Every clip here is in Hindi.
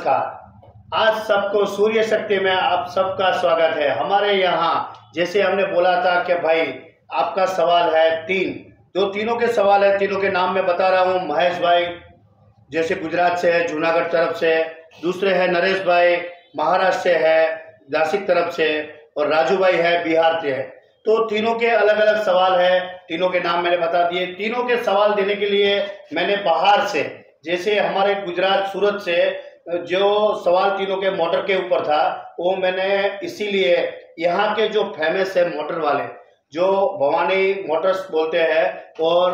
नमस्कार। आज सबको सूर्य शक्ति में आप सबका स्वागत है। हमारे यहाँ जैसे हमने बोला था कि भाई आपका सवाल है तीनों के सवाल है, तीनों के नाम मैं बता रहा हूँ। महेश भाई जैसे गुजरात से है, जूनागढ़ तरफ से, दूसरे है नरेश भाई महाराष्ट्र से है, नासिक तरफ से, और राजू भाई है बिहार से है। तो तीनों के अलग अलग सवाल है, तीनों के नाम मैंने बता दिए। तीनों के सवाल देने के लिए मैंने बाहर से, जैसे हमारे गुजरात सूरत से जो सवाल तीनों के मोटर के ऊपर था, वो मैंने इसीलिए यहाँ के जो फेमस है मोटर वाले, जो भवानी मोटर्स बोलते हैं, और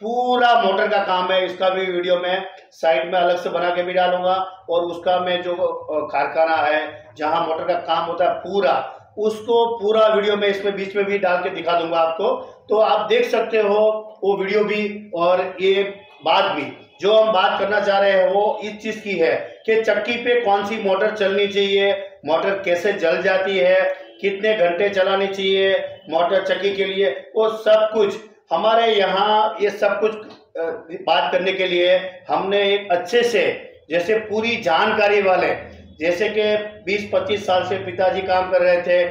पूरा मोटर का काम है, इसका भी वीडियो मैं साइड में अलग से बना के भी डालूंगा। और उसका मैं जो कारखाना है जहाँ मोटर का काम होता है उसको पूरा वीडियो में इसमें बीच में भी डाल के दिखा दूंगा आपको, तो आप देख सकते हो वो वीडियो भी। और ये बात भी जो हम बात करना चाह रहे हैं वो इस चीज की है कि चक्की पे कौन सी मोटर चलनी चाहिए, मोटर कैसे जल जाती है, कितने घंटे चलानी चाहिए मोटर चक्की के लिए, वो सब कुछ हमारे यहाँ। ये सब कुछ बात करने के लिए हमने एक अच्छे से, जैसे पूरी जानकारी वाले, जैसे कि 20-25 साल से पिताजी काम कर रहे थे,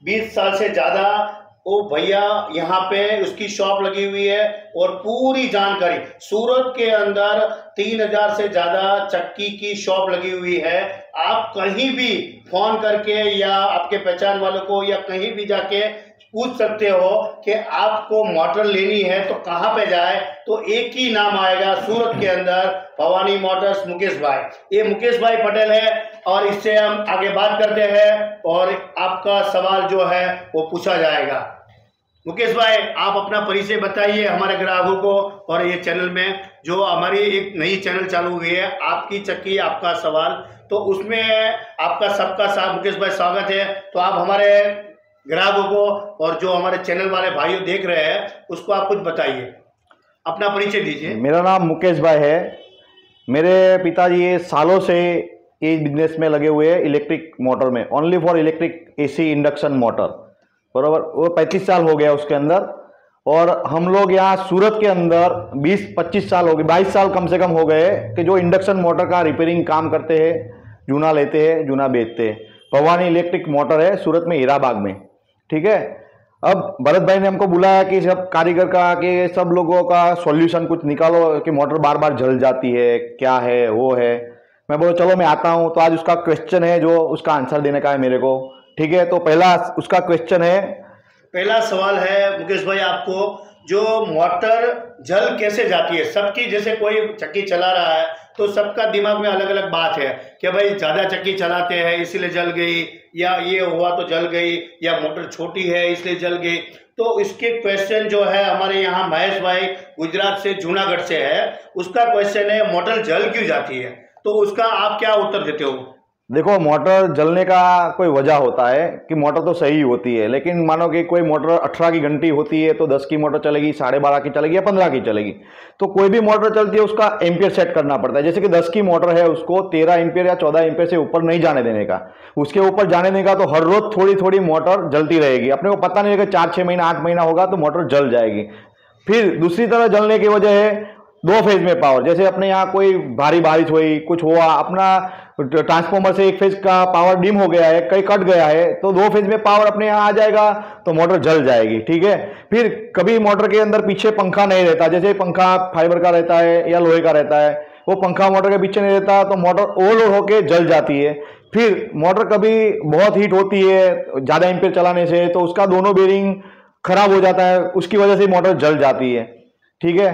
20 साल से ज़्यादा वो भैया यहाँ पे उसकी शॉप लगी हुई है, और पूरी जानकारी सूरत के अंदर 3000 से ज़्यादा चक्की की शॉप लगी हुई है। आप कहीं भी फोन करके या आपके पहचान वालों को या कहीं भी जाके पूछ सकते हो कि आपको मोटर लेनी है तो कहाँ पे जाए, तो एक ही नाम आएगा सूरत के अंदर, भवानी मोटर्स, मुकेश भाई। ये मुकेश भाई पटेल है, और इससे हम आगे बात करते हैं और आपका सवाल जो है वो पूछा जाएगा। मुकेश भाई, आप अपना परिचय बताइए हमारे ग्राहकों को, और ये चैनल में जो हमारी एक नई चैनल चालू हुई है, आपकी चक्की आपका सवाल, तो उसमें आपका सबका साथ मुकेश भाई स्वागत है। तो आप हमारे ग्राहकों को और जो हमारे चैनल वाले भाइयों देख रहे हैं उसको आप कुछ बताइए, अपना परिचय दीजिए। मेरा नाम मुकेश भाई है। मेरे पिताजी ये सालों से ये बिजनेस में लगे हुए हैं, इलेक्ट्रिक मोटर में, only for electric AC induction motor, बराबर। वो 35 साल हो गया उसके अंदर। और हम लोग यहाँ सूरत के अंदर 20-25 साल हो गए, 22 साल कम से कम हो गए कि जो इंडक्शन मोटर का रिपेयरिंग काम करते हैं, जूना लेते हैं, जूना बेचते हैं। भवानी इलेक्ट्रिक मोटर है सूरत में, हीराबाग में, ठीक है। अब भरत भाई ने हमको बुलाया कि सब कारीगर का, कि सब लोगों का सॉल्यूशन कुछ निकालो कि मोटर बार बार जल जाती है, क्या है वो है। मैं बोला चलो मैं आता हूँ। तो आज उसका क्वेश्चन है जो उसका आंसर देने का है मेरे को, ठीक है। तो पहला उसका क्वेश्चन है, पहला सवाल है मुकेश भाई आपको, जो मोटर जल कैसे जाती है। सबकी, जैसे कोई चक्की चला रहा है तो सबका दिमाग में अलग अलग बात है कि भाई ज़्यादा चक्की चलाते हैं इसलिए जल गई, या ये हुआ तो जल गई, या मोटर छोटी है इसलिए जल गई। तो इसके क्वेश्चन जो है हमारे यहाँ महेश भाई गुजरात से, जूनागढ़ से है, उसका क्वेश्चन है मोटर जल क्यों जाती है, तो उसका आप क्या उत्तर देते हो। देखो, मोटर जलने का कोई वजह होता है कि मोटर तो सही होती है, लेकिन मानो कि कोई मोटर 18 की घंटी होती है तो 10 की मोटर चलेगी, 12.5 की चलेगी या 15 की चलेगी। तो कोई भी मोटर चलती है उसका एम्पियर सेट करना पड़ता है। जैसे कि 10 की मोटर है, उसको 13 एम्पियर या 14 एम्पियर से ऊपर नहीं जाने देने का। उसके ऊपर जाने देने का तो हर रोज थोड़ी थोड़ी मोटर जलती रहेगी। अपने को पता नहीं है कि 4-6 महीना 8 महीना होगा तो मोटर जल जाएगी। फिर दूसरी तरह जलने की वजह है 2 फेज में पावर। जैसे अपने यहाँ कोई भारी बारिश हुई, कुछ हुआ, अपना ट्रांसफॉर्मर से 1 फेज का पावर डिम हो गया है, कहीं कट गया है, तो 2 फेज में पावर अपने यहाँ आ जाएगा तो मोटर जल जाएगी, ठीक है। फिर कभी मोटर के अंदर पीछे पंखा नहीं रहता, जैसे पंखा फाइबर का रहता है या लोहे का रहता है, वो पंखा मोटर के पीछे नहीं रहता तो मोटर ओवरलोड होकर जल जाती है। फिर मोटर कभी बहुत हीट होती है ज़्यादा एम्पियर चलाने से, तो उसका दोनों बेरिंग खराब हो जाता है, उसकी वजह से मोटर जल जाती है, ठीक है।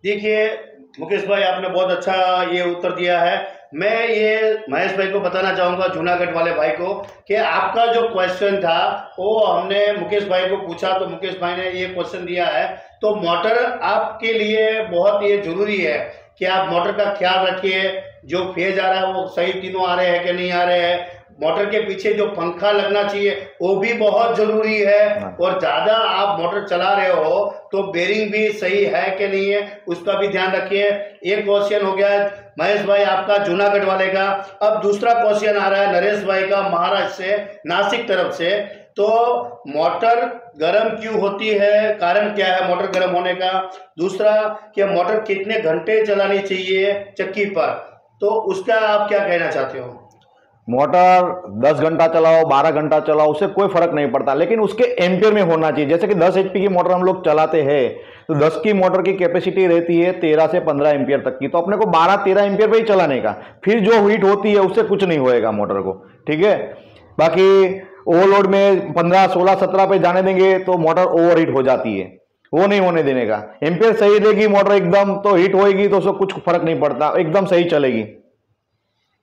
देखिए मुकेश भाई, आपने बहुत अच्छा ये उत्तर दिया है। मैं ये महेश भाई को बताना चाहूँगा, जूनागढ़ वाले भाई को, कि आपका जो क्वेश्चन था वो हमने मुकेश भाई को पूछा तो मुकेश भाई ने ये क्वेश्चन दिया है। तो मोटर आपके लिए बहुत ये जरूरी है कि आप मोटर का ख्याल रखिए, जो फेज आ रहा है वो सही तीनों आ रहे हैं कि नहीं आ रहे हैं। मोटर के पीछे जो पंखा लगना चाहिए वो भी बहुत जरूरी है, और ज़्यादा आप मोटर चला रहे हो तो बेरिंग भी सही है कि नहीं है उसका भी ध्यान रखिए। एक क्वेश्चन हो गया महेश भाई आपका जूनागढ़ वाले का। अब दूसरा क्वेश्चन आ रहा है नरेश भाई का, महाराष्ट्र से, नासिक तरफ से। तो मोटर गर्म क्यों होती है, कारण क्या है मोटर गर्म होने का। दूसरा कि मोटर कितने घंटे चलानी चाहिए चक्की पर। तो उसका आप क्या कहना चाहते हो? मोटर 10 घंटा चलाओ, 12 घंटा चलाओ, उससे कोई फर्क नहीं पड़ता, लेकिन उसके एम्पियर में होना चाहिए। जैसे कि 10 HP की मोटर हम लोग चलाते हैं, तो 10 की मोटर की कैपेसिटी रहती है 13 से 15 एम्पियर तक की, तो अपने को 12-13 एम्पियर पे ही चलाने का। फिर जो हीट होती है उससे कुछ नहीं होएगा मोटर को, ठीक है। बाकी ओवरलोड में 15, 16, 17 पे जाने देंगे तो मोटर ओवर हीट हो जाती है, वो नहीं होने देने का। एम्पियर सही देगी मोटर एकदम, तो हीट होएगी तो उसको कुछ फर्क नहीं पड़ता, एकदम सही चलेगी।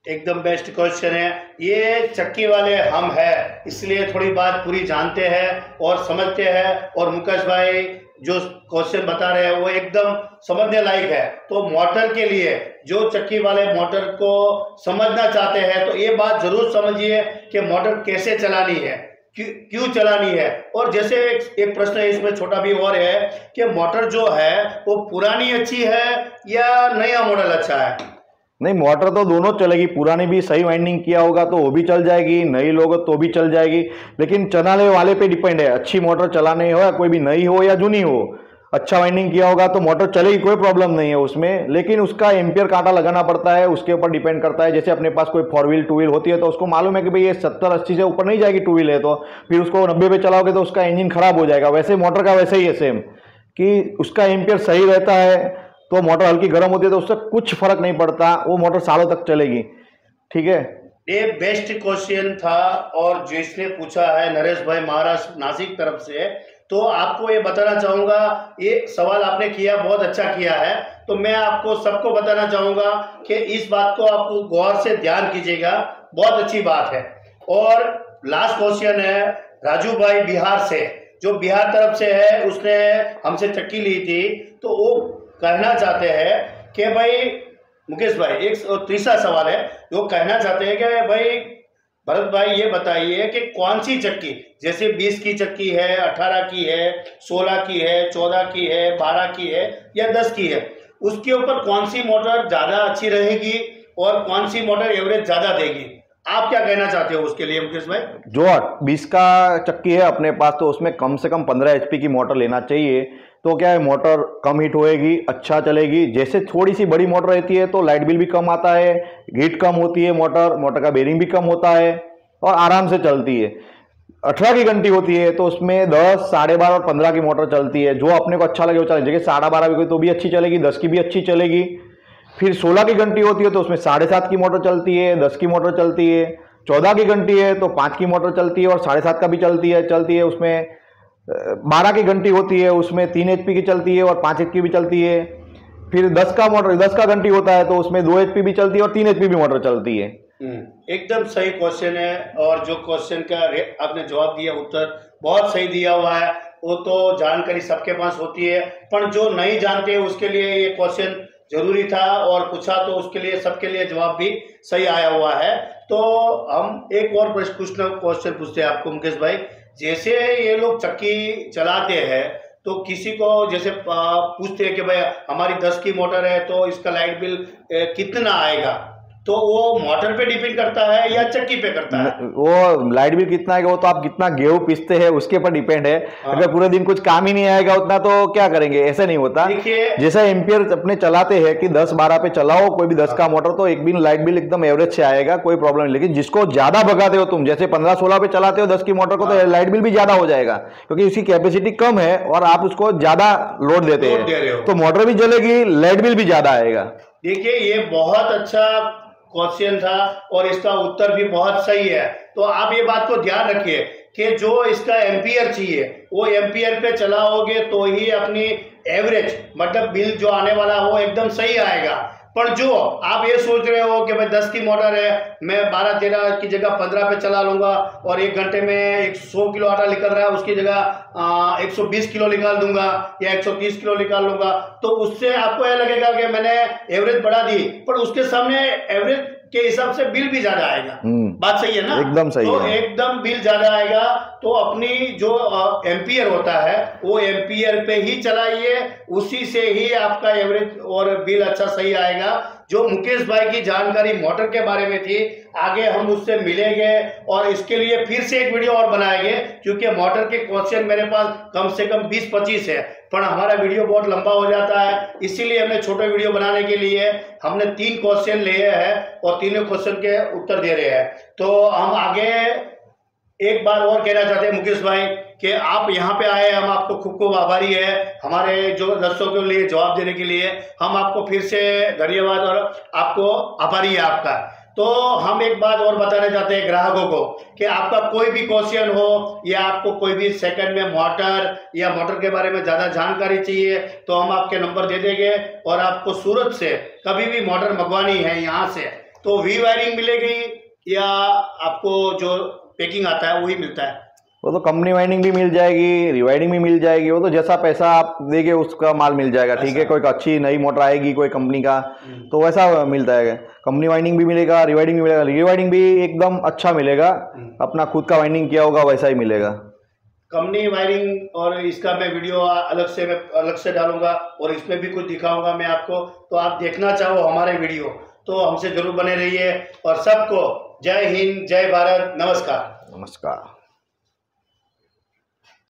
एकदम बेस्ट क्वेश्चन है। ये चक्की वाले हम हैं, इसलिए थोड़ी बात पूरी जानते हैं और समझते हैं, और मुकेश भाई जो क्वेश्चन बता रहे हैं वो एकदम समझने लायक है। तो मोटर के लिए जो चक्की वाले मोटर को समझना चाहते हैं तो ये बात जरूर समझिए कि मोटर कैसे चलानी है, क्यों चलानी है। और जैसे एक प्रश्न इसमें छोटा भी और है कि मोटर जो है वो पुरानी अच्छी है या नया मॉडल अच्छा है? नहीं, मोटर तो दोनों चलेगी, पुरानी भी सही वाइंडिंग किया होगा तो वो भी चल जाएगी, नई लोगे तो भी चल जाएगी, लेकिन चलाने वाले पे डिपेंड है। अच्छी मोटर चलाने हो या कोई भी नई हो या जूनी हो, अच्छा वाइंडिंग किया होगा तो मोटर चलेगी, कोई प्रॉब्लम नहीं है उसमें, लेकिन उसका एम्पियर कांटा लगाना पड़ता है, उसके ऊपर डिपेंड करता है। जैसे अपने पास कोई 4 व्हील 2 व्हील होती है तो उसको मालूम है कि भाई ये 70-80 से ऊपर नहीं जाएगी 2 व्हील है, तो फिर उसको 90 पे चलाओगे तो उसका इंजन खराब हो जाएगा। वैसे मोटर का वैसे ही है सेम, कि उसका एम्पियर सही रहता है तो मोटर हल्की गर्म होती है तो उससे कुछ फर्क नहीं पड़ता, वो मोटर सालों तक चलेगी, ठीक है। ये बेस्ट क्वेश्चन था, और जिसने पूछा है नरेश भाई महाराष्ट्र नासिक तरफ से, तो आपको ये बताना चाहूंगा, ये सवाल आपने किया बहुत अच्छा किया है, तो मैं आपको सबको बताना चाहूंगा कि इस बात को आपको गौर से ध्यान कीजिएगा, बहुत अच्छी बात है। और लास्ट क्वेश्चन है राजू भाई बिहार से, जो बिहार तरफ से है, उसने हमसे चक्की ली थी, तो वो कहना चाहते हैं कि भाई मुकेश भाई, एक तीसरा सवाल है, वो कहना चाहते हैं कि भाई भरत भाई ये बताइए कि कौन सी चक्की, जैसे 20 की चक्की है, 18 की है, 16 की है, 14 की है, 12 की है या 10 की है, उसके ऊपर कौन सी मोटर ज़्यादा अच्छी रहेगी और कौन सी मोटर एवरेज ज़्यादा देगी? आप क्या कहना चाहते हो उसके लिए मुकेश भाई? जो 20 का चक्की है अपने पास, तो उसमें कम से कम 15 HP की मोटर लेना चाहिए। तो क्या है, मोटर कम हीट होएगी, अच्छा चलेगी। जैसे थोड़ी सी बड़ी मोटर रहती है तो लाइट बिल भी कम आता है, हीट कम होती है, मोटर का बेरिंग भी कम होता है और आराम से चलती है। 18 की घंटी होती है तो उसमें 10, 12.5 और 15 की मोटर चलती है, जो अपने को अच्छा लगे वो चले। जगह 12.5 भी तो भी अच्छी चलेगी, 10 की भी अच्छी चलेगी। फिर 16 की घंटी होती है तो उसमें 7.5 की मोटर चलती है, 10 की मोटर चलती है। 14 की घंटी है तो 5 की मोटर चलती है और 7.5 का भी चलती है। उसमें 12 की घंटी होती है, उसमें 3 HP की चलती है और 5 HP भी चलती है। फिर 10 का घंटी होता है तो उसमें 2 HP भी चलती है और 3 HP भी मोटर चलती है। एकदम सही क्वेश्चन है, और जो क्वेश्चन का आपने जवाब दिया, उत्तर बहुत सही दिया हुआ है। वो तो जानकारी सबके पास होती है, पर जो नहीं जानते उसके लिए ये क्वेश्चन जरूरी था और पूछा, तो उसके लिए सबके लिए जवाब भी सही आया हुआ है। तो हम एक और क्वेश्चन पूछते हैं आपको मुकेश भाई, जैसे ये लोग चक्की चलाते हैं तो किसी को जैसे पूछते हैं कि भाई हमारी 10 की मोटर है तो इसका लाइट बिल कितना आएगा, तो वो मोटर पे डिपेंड करता है या चक्की पे करता है? वो लाइट बिल कितना आएगा वो तो आप कितना गेहूं पीसते हैं उसके ऊपर डिपेंड है। हाँ। अगर पूरे दिन कुछ काम ही नहीं आएगा उतना तो क्या करेंगे, ऐसे नहीं होता। देखिए, जैसा एम्पियर अपने चलाते हैं कि 10-12 पे चलाओ कोई भी 10 का मोटर, तो एक दिन लाइट बिल एकदम एवरेज से आएगा, कोई प्रॉब्लम नहीं। लेकिन जिसको ज्यादा भगाते हो तुम, जैसे 15-16 पे चलाते हो 10 की मोटर को, तो लाइट बिल भी ज्यादा हो जाएगा, क्योंकि उसकी कैपेसिटी कम है और आप उसको ज्यादा लोड देते हैं, तो मोटर भी जलेगी, लाइट बिल भी ज्यादा आएगा। देखिए, ये बहुत अच्छा क्वेश्चन था और इसका उत्तर भी बहुत सही है। तो आप ये बात को ध्यान रखिए कि जो इसका एम्पियर चाहिए वो एम्पियर पे चलाओगे तो ही अपनी एवरेज मतलब बिल जो आने वाला वो एकदम सही आएगा। पर जो आप ये सोच रहे हो कि भाई 10 की मोटर है, मैं 12-13 की जगह 15 पे चला लूंगा और 1 घंटे में 100 किलो आटा निकल रहा है, उसकी जगह 120 किलो निकाल दूंगा या 130 किलो निकाल लूंगा, तो उससे आपको यह लगेगा कि मैंने एवरेज बढ़ा दी, पर उसके सामने एवरेज के हिसाब से बिल भी ज्यादा आएगा। बात सही है ना? एकदम सही तो है। एकदम बिल ज्यादा आएगा, तो अपनी जो एम्पियर होता है वो एम्पियर पे ही चलाइए, उसी से ही आपका एवरेज और बिल अच्छा सही आएगा। जो मुकेश भाई की जानकारी मोटर के बारे में थी, आगे हम उससे मिलेंगे और इसके लिए फिर से एक वीडियो और बनाएंगे, क्योंकि मोटर के क्वेश्चन मेरे पास कम से कम 20-25 है, पर हमारा वीडियो बहुत लंबा हो जाता है। इसीलिए हमने छोटे वीडियो बनाने के लिए हमने 3 क्वेश्चन लिए हैं और तीनों क्वेश्चन के उत्तर दे रहे हैं। तो हम आगे एक बार और कहना चाहते हैं मुकेश भाई कि आप यहाँ पे आए, हम आपको खूब खूब आभारी है हमारे जो दर्शकों के लिए जवाब देने के लिए। हम आपको फिर से धन्यवाद और आपको आभारी है आपका। तो हम एक बात और बताना चाहते हैं ग्राहकों को कि आपका कोई भी क्वेश्चन हो या आपको कोई भी सेकंड में मोटर या मोटर के बारे में ज़्यादा जानकारी चाहिए तो हम आपके नंबर दे देंगे, और आपको सूरत से कभी भी मोटर मंगवानी है यहाँ से तो वी वायरिंग मिलेगी या आपको जो पैकिंग आता है वही मिलता है? वो तो कंपनी वाइंडिंग भी मिल जाएगी, रिवाइंडिंग भी मिल जाएगी, वो तो जैसा पैसा आप देंगे उसका माल मिल जाएगा। ठीक है, कोई अच्छी नई मोटर आएगी कोई कंपनी का तो वैसा मिल जाएगा। कंपनी वाइंडिंग भी मिलेगा, रिवाइंडिंग भी मिलेगा। रिवाइंडिंग भी एकदम अच्छा मिलेगा, अपना खुद का वाइंडिंग किया होगा वैसा ही मिलेगा। कंपनी वायरिंग और इसका मैं वीडियो अलग से डालूंगा और इसमें भी कुछ दिखाऊंगा मैं आपको, तो आप देखना चाहो हमारे वीडियो तो हमसे जरूर बने रहिए। और सबको जय हिंद, जय भारत, नमस्कार। नमस्कार।